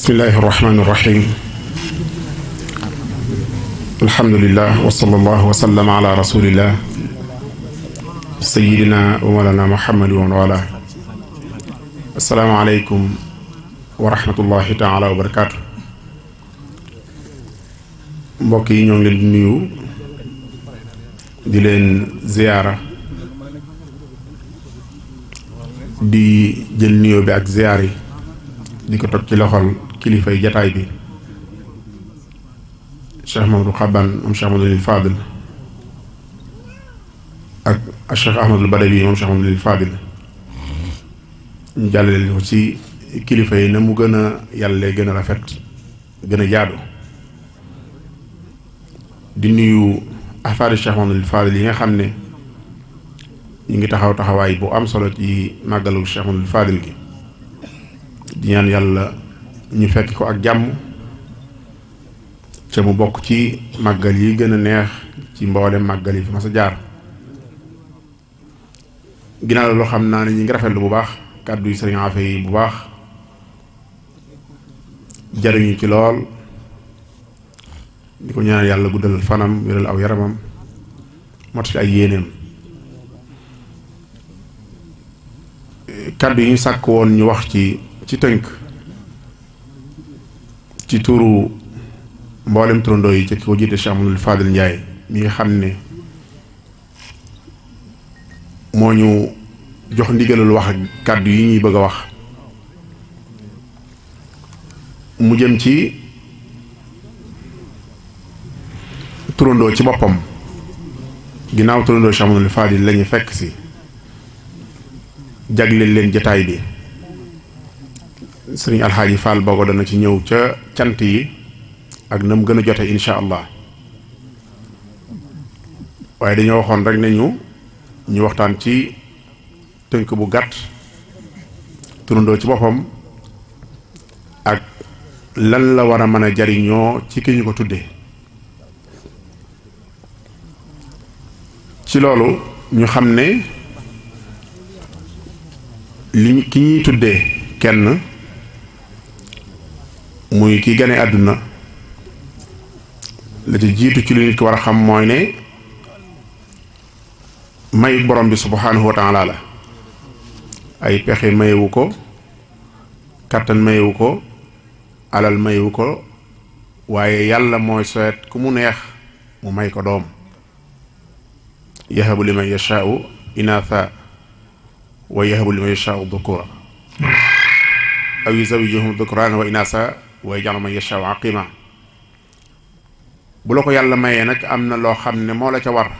bismillahi irrahmani irrahim alhamdulillah wa sallallahu wa sallam ala rasulillah sayidina wa mawlana muhammad wa wala assalaamu aleykum wa rahmatullahi taala wa barakaatu. mbokk yi ñoo ngi leen di nuyu di leen ziyaara di jël nuyoo bi ak ziyaar yi di ko teg ci loxol kilifay jataay bi Cheikh Mamadou Xaban moom Cheikh Mamadou Fadil ak Cheikh Ahmadul Badawi moom Cheikh Mamadou Fadil ñu jàllale ko ci kilifa yi na mu gën a yàlla gën a rafet gën a jaadu di nuyu afaari Cheikh Mamadou Fadil yi nga xam ne ñu ngi taxawaay bu am solo ci màggalu Cheikh Mamadou Fadil gi di ñaan yàlla ñu fekk ko ak jàmm ca mu bokk ci màggal yi gën a neex ci mboolem màggal yi fi mas a jaar. ginnaaw la loo xam naa ne ñi ngi rafetlu bu baax kàddu yi sëriñ Afe yi bu baax jariñu ci lool di ko ñaan yàlla guddal fanam wéral aw yaramam mottali ay yéeneem. kàddu yi ñu sàkk woon ñu wax ci tënk ci turu mboolem turandoo yi ci ki ko jiite Cheikh Mamadou Fadil Ndiaye mi nga xam ne moo ñu jox ndigalul wax ak kàddu yi ñuy bëgg a wax mu jëm ci turandoo ci boppam ginnaaw turandoo Cheikh Mamadou Fadil lañu fekk si jagleel leen jataay bi sëriñ alxaaji Fall Bogo dana ci ñëw ca cant yi ak na mu gën a jote insha allah waaye dañoo waxoon rek ne ñu waxtaan ci tënk bu gàtt turandoo ci boppam ak lan la war a mën a jariñoo ci ki ñu ko tuddee. ci loolu ñu xam ne ki ñuy tuddee kenn muy ki gane àdduna la ci jiitu ci lu nit ki war a xam mooy ne mayu borom bi subhanahu wa taala la ay pexe mayewu ko kàttan mayewu ko alal mayewu ko waaye yàlla mooy seet ku mu neex mu may ko doom yahabu liman yashaau inaatha wa yahabu liman yashaau dhukura aw yuzawijuhum dhukrana wa inaasa wa yaj'alu man yashaa'u aqima. bu la ko yàlla mayee nag am na loo xam ne moo la ca war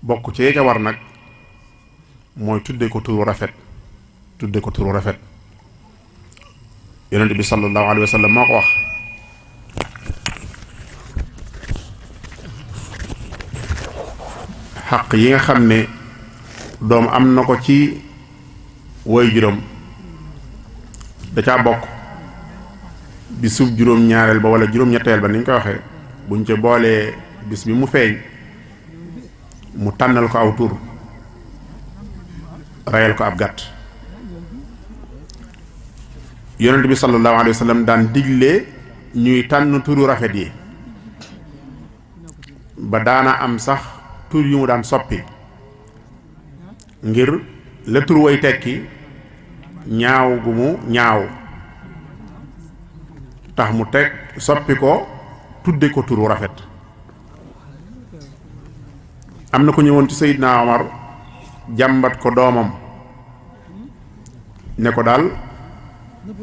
bokk ci ca war nag mooy tudde ko turu rafet yonent bi sallallahu alayhi wa sallam moo ko wax xaq yi nga xam ne doom am na ko ci woy juróom da caa bokk bisub juróom-ñaareel ba wala juróom-ñetteel ba ni ñu koy waxee buñ ca boolee bis bi mu feeñ mu tànnal ko aw tur rayal ko ab gàtt. yonent bi sallallahu alayhi wa sallam daan digle ñuy tànn turu rafet yi ba daana am sax tur yu mu daan soppi ngir la tur way tekki ñaaw gu mu ñaaw tax mu teg soppi ko tudde ko turu rafet. am na ko ñëwoon ci Seydina Omar jàmbat ko doomam ne ko daal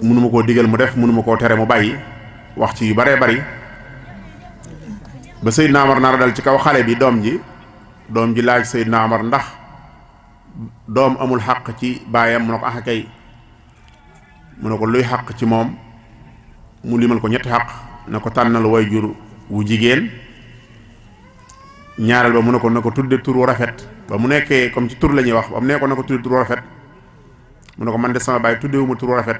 mënuma koo digal mu def mënuma koo tere mu bàyyi wax ci yu baree bari ba Seydina Omar nar a dal ci kaw xale bi doom ji laaj Seydina Omar ndax doom amul xàq ci baayam mu ne ko ax kay mu ne ko luy xàq ci moom mu limal ko ñetti xàq na ko tànnal wayjur wu jigéen ñaareel ba mu ne ko na ko tudde turu rafet ba mu nekkee comme ci tur la ñuy wax ba mu nekkoon na ko tudde turu rafet mu ne ko man de sama baay tuddewuma turu rafet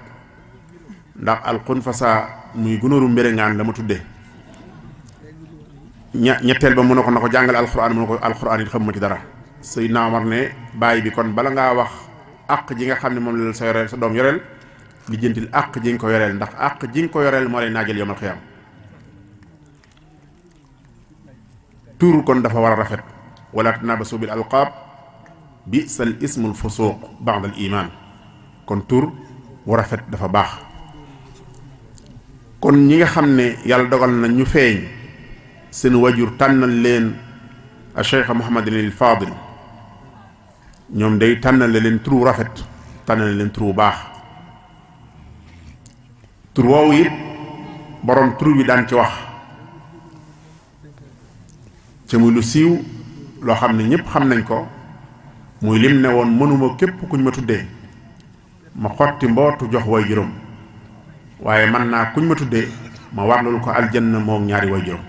ndax alxunfasa muy gunóoru mbéréngaan la ma tudde ñetteel ba mu ne ko na ko jàngal alxuraan mu ne ko alxuraan it xam ma ci dara. Seydina Omar ne baay bi kon bala ngaa wax àq ji nga xam ne moom la sa yoreel sa doom yoreel lijjantil àq ji nga ko yoreel ndax àq ji nga ko yoreel moo lay naajal yawmal xiyaam. tur kon dafa war a rafet. wala tanabasu bil alqaab bi'sal ismul fusuuq ba'da al iman. kon tur bu rafet dafa baax. kon ñi nga xam ne yàlla dogal na ñu feeñ seen wajur tànnal leen a Cheikh Mouhamadin al Fadil ñoom day tànnal leen tur bu rafet tànnal leen tur bu baax. tur woowu it borom tur bi daan ci wax ci muy lu siiw loo xam ne ñëpp xam nañ ko muy lim ne woon mënuma képp kuñ ma tuddee ma xotti mbootu jox way juróom waaye mën naa kuñ ma tuddee ma warlul ko aljanna moom ñaari way juróom.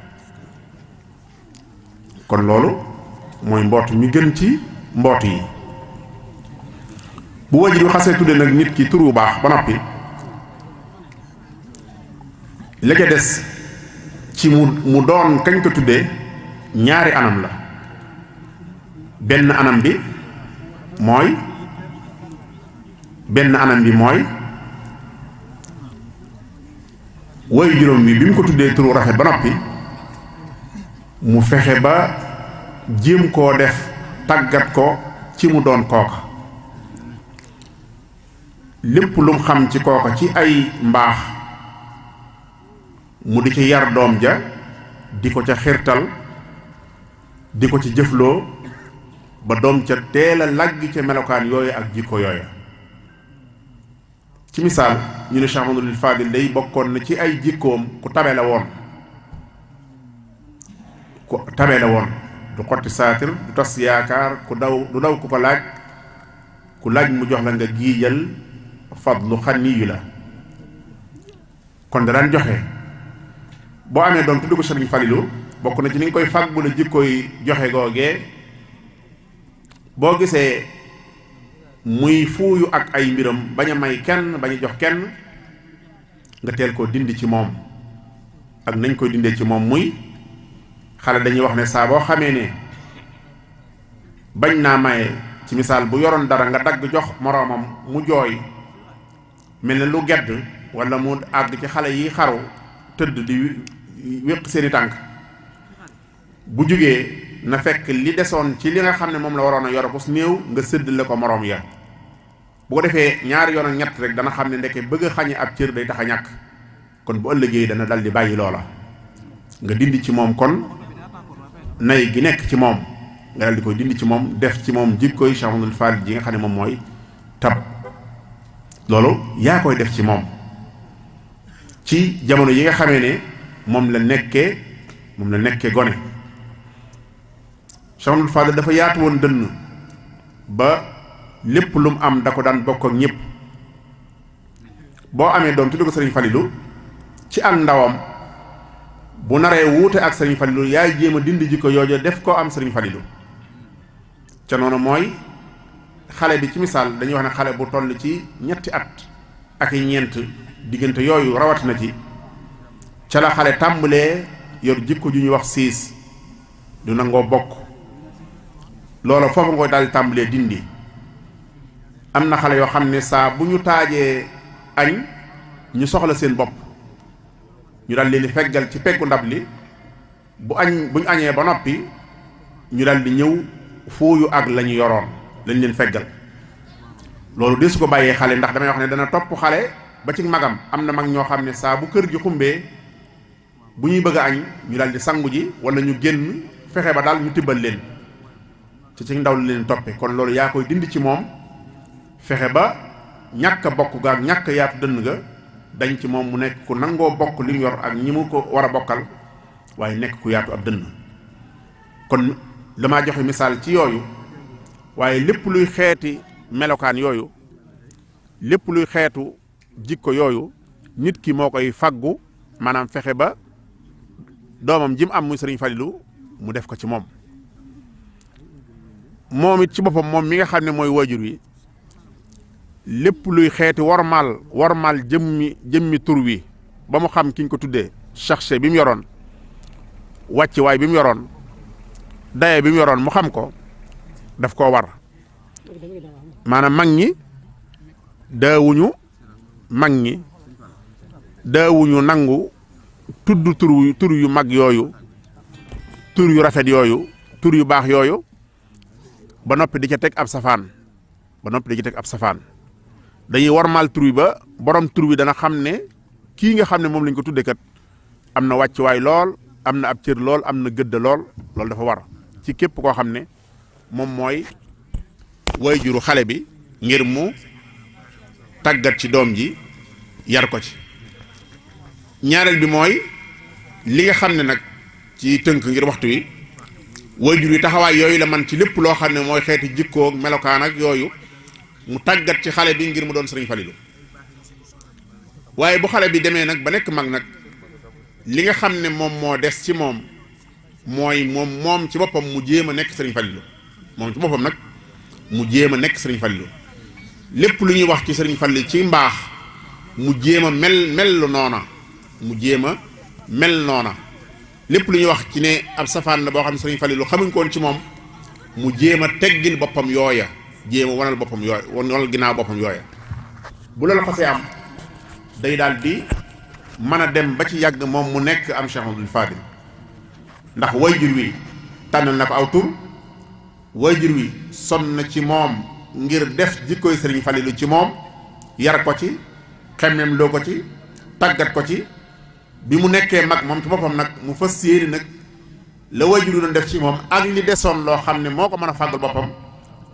kon loolu mooy mbootu mi gën ci mboot yi. bu wajur yu xasee tuddee nag nit ki tur bu baax ba noppi la ca des ci mu doon kañ ko tuddee ñaari anam la. benn anam bi mooy woy juróom bi mu ko tuddee turu rafet ba noppi mu fexe ba jéem koo def tàggat ko ci mu doon kooka. lépp lu mu xam ci kooka ci ay mbaax mu di ci yar doom ja di ko ca xirtal di ko ci jëfloo ba doom ca teel a lagg ca melokaan yooyu ak jikko yooyu. ci misaal ñu ne Cheikh Mouhamadul Fadil day bokkoon na ci ay jikkoom ku tabe la woon. du xotti saatir du tas yaakaar du daw ku ko laaj ku laaj mu jox la nga giijal fadlu xaniyu la. kon da daan joxe. boo amee doom tudd ko Sëriñ Falilu bokk na ci ni nga koy fàggu la jikkoy joxe googee boo gisee muy fuuyu ak ay mbiram bañ a may kenn bañ a jox kenn nga teel koo dindi ci moom. ak nañ koy dindee ci moom muy xale dañuy wax ne saa boo xamee ne bañ naa maye ci misaal bu yoroon dara nga dagg jox moroomam mu jooy mel ne lu gedd wala mu àgg ci xale yi xaru tëdd di wéq seeni tànk bu jugee na fekk li desoon ci li nga xam ne moom la waroon a yor ko su néew nga séddale ko moroom ya. bu ko defee ñaari yoon ak ñett rek dana xam ne ndeke bëgg a xañe ab cër day tax a ñàkk. kon bu ëllëgee dana dal di bàyyi loola nga dindi ci moom kon nay gi nekk ci moom nga dal di koy dindi ci moom def ci moom jikkoy Cheikh Mouhamadul Fadil ji nga xam ne moom mooy tab. loolu yaa koy def ci moom ci jamono yi nga xamee ne moom la nekkee gone. Cheikh Mouhamadul Fadil dafa yaatu woon dënn ba lépp lu mu am da ko daan bokk ak ñëpp. boo amee doom tudd ko Sëriñ Falilu ci ak ndawam bu naree wuute ak Sëriñ Falilu yaay jéem a dindi jikko yooju def koo am Sëriñ Falilu. ca noonu mooy xale bi ci misaal dañuy wax ne xale bu toll ci ñetti at ak i ñeent diggante yooyu rawatina ci ca la xale tàmbalee yor jikko ju ñuy wax siis du nangoo bokk. loola foofu nga koy daal di tàmbalee dindi. am na xale yoo xam ne saa bu ñu taajee añ ñu soxla seen bopp ñu daal leen di feggal ci peggu ndab li bu ñu añee ba noppi ñu daal di ñëw fuuyu ak la ñu yoroon lañ leen feggal. loolu de su ko bàyyee xale ndax damay wax ne dana topp xale ba ci magam. am na mag ñoo xam ne saa bu kër gi xumbee bu ñuy bëgg a añ ñu daal di sangu ji wala ñu génn fexe ba daal ñu tibbal leen ci ndaw la leen toppe. kon loolu yaa koy dindi ci moom fexe ba ñàkk a bokk ga ak ñàkk yaatu dënn ga dañ ci moom mu nekk ku nangoo bokk li mu yor ak ñi mu ko war a bokkal waaye nekk ku yaatu ab dënn. kon damaa joxe misaal ci yooyu waaye lépp luy xeeti melokaan yooyu lépp luy xeetu jikko yooyu nit ki moo koy faggu maanaam fexe ba doomam ji mu am muy Sëriñ Falilu mu def ko ci moom. moom it ci boppam moom mi nga xam ne mooy waajur wi lépp luy xeeti wormaal jëmmi tur wi ba mu xam ki ñu ko tuddee cherché bi mu yoroon wàcc waay bi mu yoroon daye bi mu yoroon mu xam ko daf koo war. maanaam mag ñi daawuñu mag ñi daawuñu nangu tudd tur yu mag yooyu, tur yu rafet yooyu, tur yu baax yooyu ba noppi di ca teg ab safaan dañuy warmaal tur wi ba borom tur wi dana xam ne kii nga xam ne moom lañ ko tudde kat am na wàccuwaay lool, am na ab cër lool, am na gëdd lool. loolu dafa war ci képp koo xam ne moom mooy waajuru xale bi ngir mu tàggat ci doom ji yar ko ci. ñaareel bi mooy li nga xam ne nag ci tënk ngir waxtu wi waajur yi taxawaay yooyu la man ci lépp loo xam ne mooy xeeti jikkoo ak melokaan ak yooyu mu tàggat ci xale bi ngir mu doon sëriñ Falilu. waaye bu xale bi demee nag ba nekk mag nag li nga xam ne moom moo des ci moom mooy moom ci boppam mu jéem a nekk sëriñ Falilu. moom ci boppam nag mu jéem a nekk sëriñ Falilu lépp lu ñuy wax ci sëriñ Falilu ci mbaax mu jéem a mel noona mu jéem a mel noona lépp lu ñuy wax ci ne ab safaan la boo xam ne sëriñ Falilu xamuñ ko woon ci moom mu jéem a teggil boppam yooya, jéem a wanal boppam yooya, wanal ginnaaw boppam yooya. bu loolu xasee am day daal di mën a dem ba ci yàgg moom mu nekk am Cheikh Abdoul Fadil ndax wayjur wi tànnal na ko aw tur, wayjur wi sonn na ci moom ngir def jikkooy sëriñ Falilu ci moom, yar ko ci, xemmem loo ko ci, tàggat ko ci. bi mu nekkee mag moom ci boppam nag mu fas yéene nag la wayjur doon def ci moom ak li desoon loo xam ne moo ko mën a fàggul boppam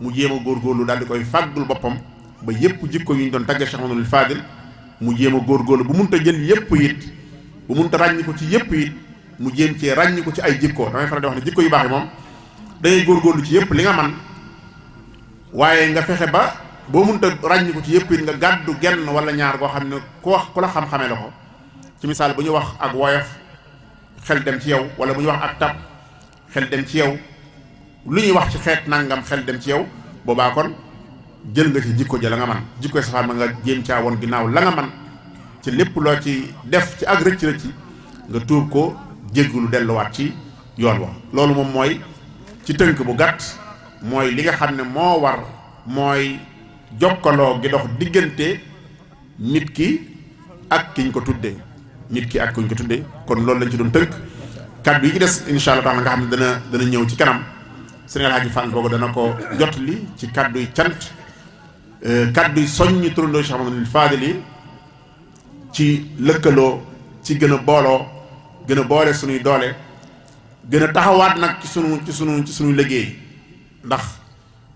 mu jéem a góorgóorlu daal di koy fàggul boppam ba yëpp jikko yu ñu doon tàggee Cheikh Abdoul Fadil mu jéem a góorgóorlu bu munta jël yëpp it, bu munta ràññi ko ci yëpp it mu jéem cee ràññi ko ci ay jikko. damay faral di wax ne jikko yu baax yi moom dangay góorgóorlu ci yëpp li nga man waaye nga fexe ba boo munta ràññi ko ci yëpp it nga gàddu genn wala ñaar goo xam ne ku la xam-xamee la ko. ci misaal bu ñu wax ak woyof xel dem ci yow, wala bu ñu wax ak tab xel dem ci yow, lu ñuy wax ci xeet nangam xel dem ci yow, boobaa kon jël nga ci jikko ja la nga man jikkoy safaan ma nga jéem caa woon ginnaaw la nga man ci lépp loo ci def ci ak rëcc nga tuub ko jéggulu delluwaat ci yoon wa. loolu moom mooy ci tënk bu gàtt mooy li nga xam ne moo war mooy jokkaloo gi dox diggante nit ki ak kiñ ko tuddee kon loolu lañ ci doon tënk. kaddu yi ci des incha allah taala nga xam ne dana ñëw ci kanam sëriñ Alhaji Fall boobu dana ko jot li ci kaddu yi cant, kaddu yi soññi turandoo Cheikh Abdoul Fadil yi ci lëkkaloo, ci gën a booloo, gën a boole suñuy doole, gën a taxawaat nag ci sunu liggéey. ndax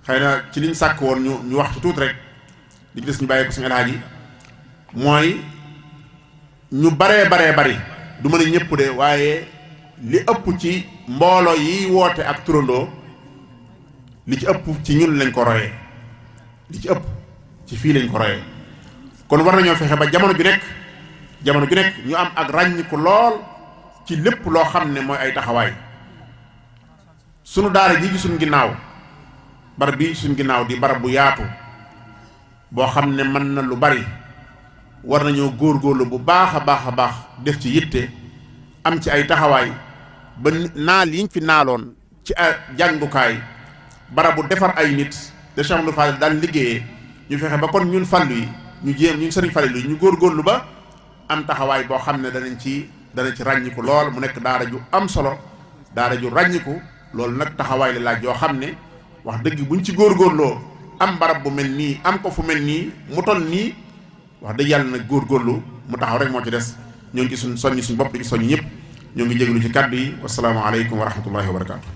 xëy na ci liñ sàkk woon ñu wax ci tuuti rek li ci des ñu bàyyee ko sëriñ Alhaji mooy ñu bari du mën a ñëpp de waaye li ëpp ci mbooloo yi woote ak turandoo li ci ëpp ci ñun lañ ko royee, li ci ëpp ci fii lañ ko royee. kon war nañoo fexe ba jamono ju nekk ñu am ak ràññiku lool ci lépp loo xam ne mooy ay taxawaay. sunu daara ji ci suñ ginnaaw, barab bii ci suñ ginnaaw di barab bu yaatu boo xam ne mën na lu bari, war nañoo góorgóorlu bu baax a baax def ci yitte, am ci ay taxawaay ba naal yiñ fi naaloon ci jàngukaay, barabu defar ay nit de Cheikh Abdoul Fadil daan liggéeyee, ñu fexe ba kon ñun Fallu yi ñun sëriñ Fallu yi ñu góorgóorlu ba am taxawaay boo xam ne dana ci ràññiku lool, mu nekk daara ju am solo, daara ju ràññiku. loolu nag taxawaay la laaj yoo xam ne wax dëgg buñ ci góorgóorloo am barab bu mel nii, am ko fu mel nii mu toll nii, wax dëgg yàlla nag góorgóorlu mu taxaw rek moo ci des. ñoo ngi ci soññi suñ bopp di ci soññ ñëpp. ñoo ngi jégalu ci kàddu yi. wassalaamu aleykum wa rahmatullahi wa barakaatu.